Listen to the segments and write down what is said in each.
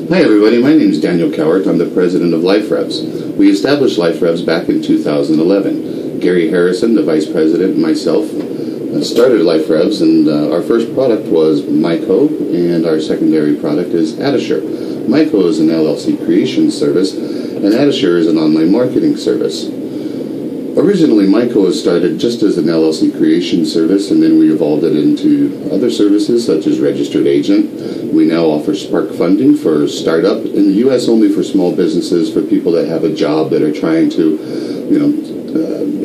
Hi everybody, my name is Daniel Cowart. I'm the president of Liferevs. We established Liferevs back in 2011. Gary Harrison, the vice president, and myself started Liferevs, and our first product was MyCo, and our secondary product is Adashur. MyCo is an LLC creation service, and Adashur is an online marketing service. Originally, MyCo was started just as an LLC creation service, and then we evolved it into other services such as registered agent. We now offer Spark funding for startup in the U.S. only for small businesses, for people that have a job that are trying to,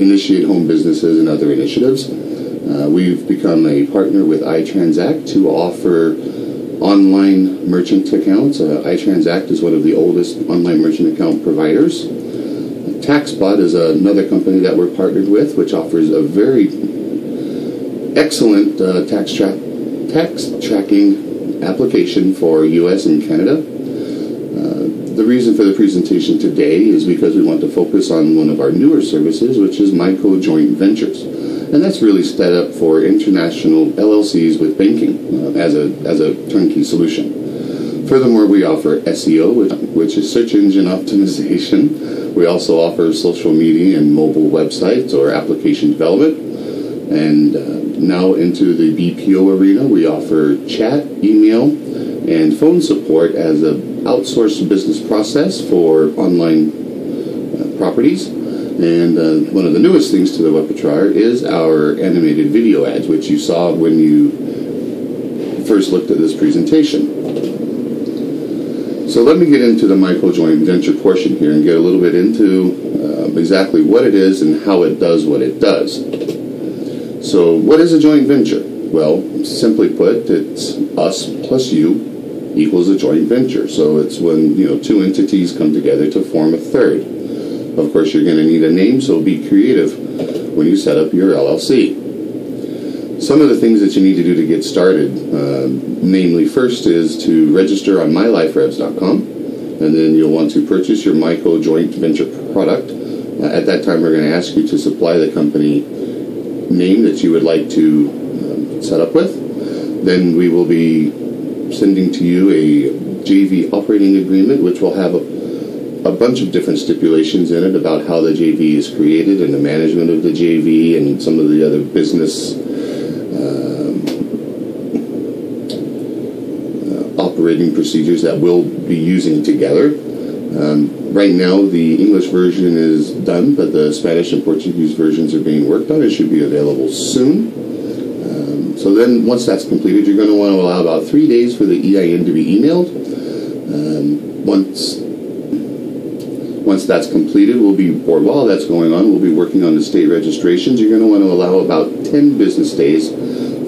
initiate home businesses and other initiatives. We've become a partner with iTransact to offer online merchant accounts. iTransact is one of the oldest online merchant account providers. TaxBot is another company that we're partnered with, which offers a very excellent tax tracking application for U.S. and Canada. The reason for the presentation today is because we want to focus on one of our newer services, which is MyCo Joint Ventures. And that's really set up for international LLCs with banking as a turnkey solution. Furthermore, we offer SEO, which is search engine optimization. We also offer social media and mobile websites or application development. And now into the BPO arena, we offer chat, email, and phone support as an outsourced business process for online properties. And one of the newest things to the repertoire is our animated video ads, which you saw when you first looked at this presentation. So let me get into the MyCo Joint Venture portion here and get a little bit into exactly what it is and how it does what it does. So what is a joint venture? Well, simply put, it's us plus you equals a joint venture. So it's when two entities come together to form a third. Of course, you're going to need a name, so be creative when you set up your LLC. Some of the things that you need to do to get started, namely first is to register on myliferevs.com, and then you'll want to purchase your MyCo Joint Venture product. At that time, we're going to ask you to supply the company name that you would like to set up with. Then we will be sending to you a JV operating agreement, which will have a bunch of different stipulations in it about how the JV is created and the management of the JV and some of the other business operating procedures that we'll be using together. Right now, the English version is done, but the Spanish and Portuguese versions are being worked on. It should be available soon. So then, once that's completed, you're going to want to allow about 3 days for the EIN to be emailed. Once that's completed, while that's going on, we'll be working on the state registrations. You're going to want to allow about 10 business days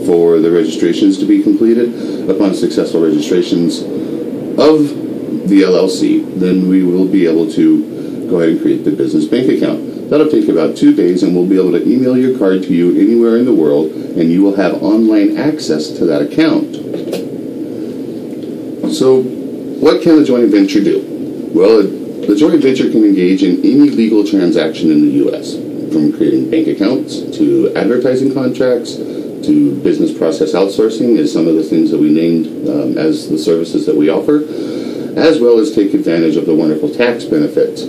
for the registrations to be completed. Upon successful registrations of the LLC, then we will be able to go ahead and create the business bank account. That'll take about 2 days, and we'll be able to email your card to you anywhere in the world, and you will have online access to that account. So, what can a joint venture do? Well, the joint venture can engage in any legal transaction in the U.S., from creating bank accounts to advertising contracts to business process outsourcing is some of the things that we named as the services that we offer, as well as take advantage of the wonderful tax benefits.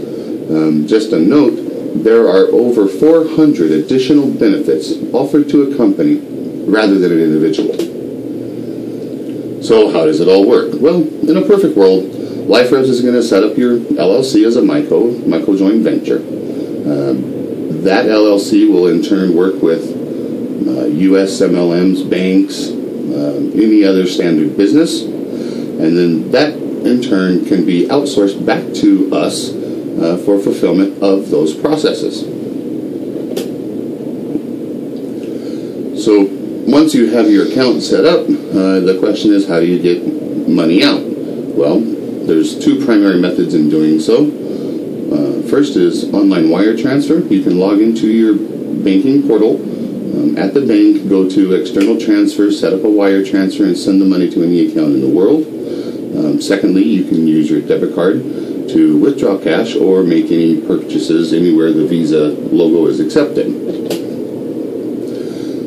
Just a note, there are over 400 additional benefits offered to a company rather than an individual. So how does it all work? Well, in a perfect world, Liferevs is going to set up your LLC as a MyCo joint venture. That LLC will in turn work with U.S. MLMs, banks, any other standard business, and then that in turn can be outsourced back to us for fulfillment of those processes. So once you have your account set up, the question is, how do you get money out? Well, there's two primary methods in doing so. First is online wire transfer. You can log into your banking portal at the bank, go to external transfer, set up a wire transfer, and send the money to any account in the world. Secondly, you can use your debit card to withdraw cash or make any purchases anywhere the Visa logo is accepted.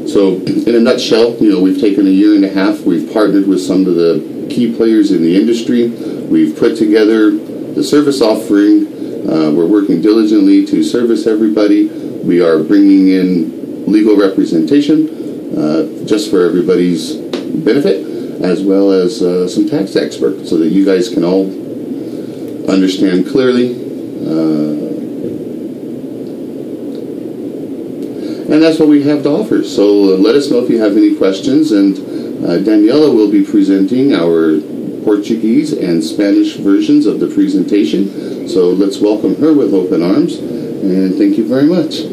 So in a nutshell, we've taken a year and a half. We've partnered with some of the key players in the industry. We've put together the service offering. We're working diligently to service everybody. We are bringing in legal representation just for everybody's benefit, as well as some tax experts, so that you guys can all understand clearly. And that's what we have to offer. So let us know if you have any questions. And Daniela will be presenting our Portuguese and Spanish versions of the presentation. So let's welcome her with open arms. And thank you very much.